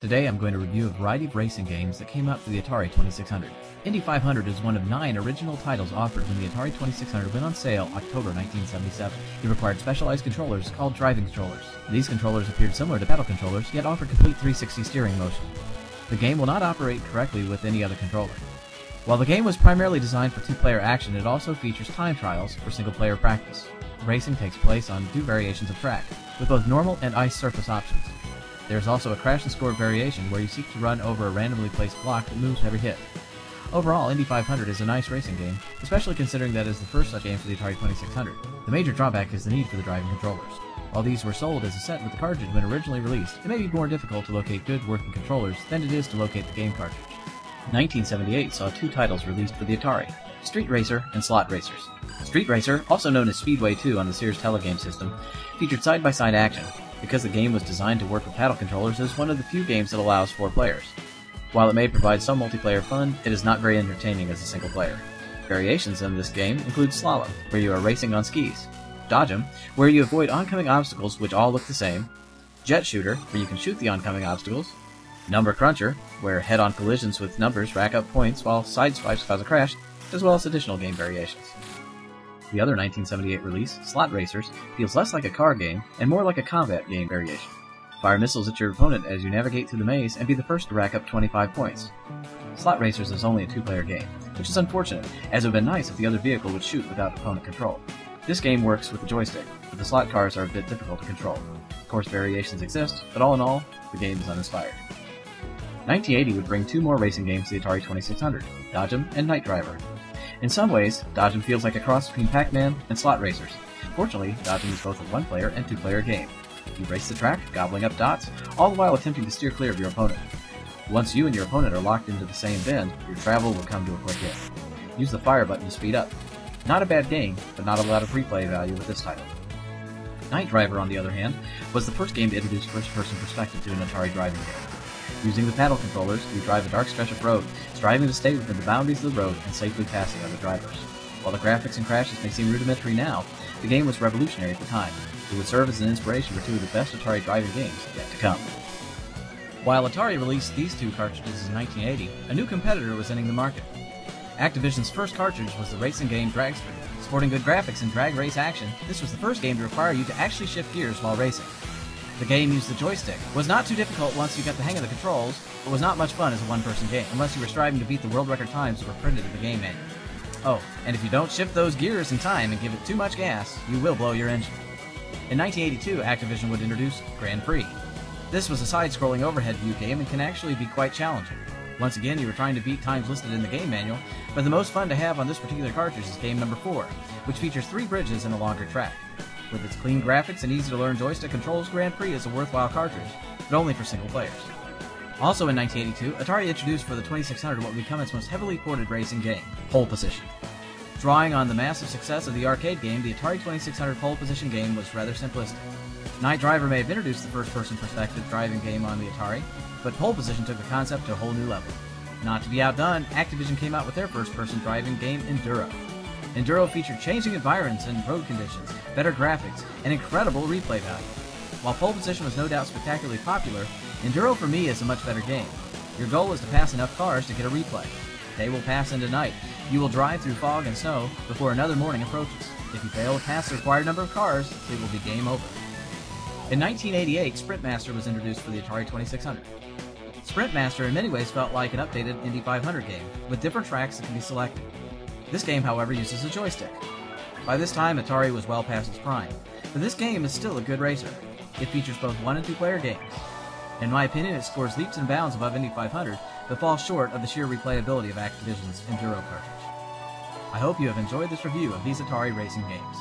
Today I'm going to review a variety of racing games that came out for the Atari 2600. Indy 500 is one of 9 original titles offered when the Atari 2600 went on sale October 1977. It required specialized controllers called driving controllers. These controllers appeared similar to pedal controllers, yet offered complete 360 steering motion. The game will not operate correctly with any other controller. While the game was primarily designed for two-player action, it also features time trials for single-player practice. Racing takes place on 2 variations of track, with both normal and ice surface options. There is also a crash and score variation where you seek to run over a randomly placed block that moves every hit. Overall, Indy 500 is a nice racing game, especially considering that it is the first such game for the Atari 2600. The major drawback is the need for the driving controllers. While these were sold as a set with the cartridge when originally released, it may be more difficult to locate good working controllers than it is to locate the game cartridge. 1978 saw 2 titles released for the Atari, Street Racer and Slot Racers. Street Racer, also known as Speedway 2 on the Sears Telegame system, featured side-by-side action. Because the game was designed to work with paddle controllers, it is one of the few games that allows 4 players. While it may provide some multiplayer fun, it is not very entertaining as a single player. Variations in this game include Slalom, where you are racing on skis, Dodge'em, where you avoid oncoming obstacles which all look the same, Jet Shooter, where you can shoot the oncoming obstacles, Number Cruncher, where head-on collisions with numbers rack up points while side swipes cause a crash, as well as additional game variations. The other 1978 release, Slot Racers, feels less like a car game and more like a combat game variation. Fire missiles at your opponent as you navigate through the maze and be the first to rack up 25 points. Slot Racers is only a 2-player game, which is unfortunate, as it would have been nice if the other vehicle would shoot without opponent control. This game works with the joystick, but the slot cars are a bit difficult to control. Of course, variations exist, but all in all, the game is uninspired. 1980 would bring 2 more racing games to the Atari 2600, Dodge'em and Night Driver. In some ways, Dodge'em feels like a cross between Pac-Man and Slot Racers. Fortunately, Dodge'em is both a 1-player and 2-player game. You race the track, gobbling up dots, all the while attempting to steer clear of your opponent. Once you and your opponent are locked into the same bend, your travel will come to a quick hit. Use the fire button to speed up. Not a bad game, but not a lot of replay value with this title. Night Driver, on the other hand, was the first game to introduce first-person perspective to an Atari driving game. Using the paddle controllers, you drive a dark stretch of road, striving to stay within the boundaries of the road and safely passing other drivers. While the graphics and crashes may seem rudimentary now, the game was revolutionary at the time. It would serve as an inspiration for 2 of the best Atari driving games yet to come. While Atari released these 2 cartridges in 1980, a new competitor was entering the market. Activision's first cartridge was the racing game Dragster. Sporting good graphics and drag race action, this was the first game to require you to actually shift gears while racing. The game used the joystick. It was not too difficult once you got the hang of the controls, but was not much fun as a 1-person game, unless you were striving to beat the world record times that were printed in the game manual. Oh, and if you don't shift those gears in time and give it too much gas, you will blow your engine. In 1982, Activision would introduce Grand Prix. This was a side-scrolling overhead view game and can actually be quite challenging. Once again, you were trying to beat times listed in the game manual, but the most fun to have on this particular cartridge is game number 4, which features 3 bridges and a longer track. With its clean graphics and easy-to-learn joystick controls, Grand Prix is a worthwhile cartridge, but only for single players. Also in 1982, Atari introduced for the 2600 what would become its most heavily ported racing game, Pole Position. Drawing on the massive success of the arcade game, the Atari 2600 pole position game was rather simplistic. Night Driver may have introduced the first-person perspective driving game on the Atari, but Pole Position took the concept to a whole new level. Not to be outdone, Activision came out with their first-person driving game, Enduro. Enduro featured changing environments and road conditions, better graphics, and incredible replay value. While Pole Position was no doubt spectacularly popular, Enduro for me is a much better game. Your goal is to pass enough cars to get a replay. Day will pass into night. You will drive through fog and snow before another morning approaches. If you fail to pass the required number of cars, it will be game over. In 1988, Sprintmaster was introduced for the Atari 2600. Sprintmaster in many ways felt like an updated Indy 500 game, with different tracks that can be selected. This game, however, uses a joystick. By this time, Atari was well past its prime, but this game is still a good racer. It features both 1- and 2-player games. In my opinion, it scores leaps and bounds above Indy 500, but falls short of the sheer replayability of Activision's Enduro cartridge. I hope you have enjoyed this review of these Atari racing games.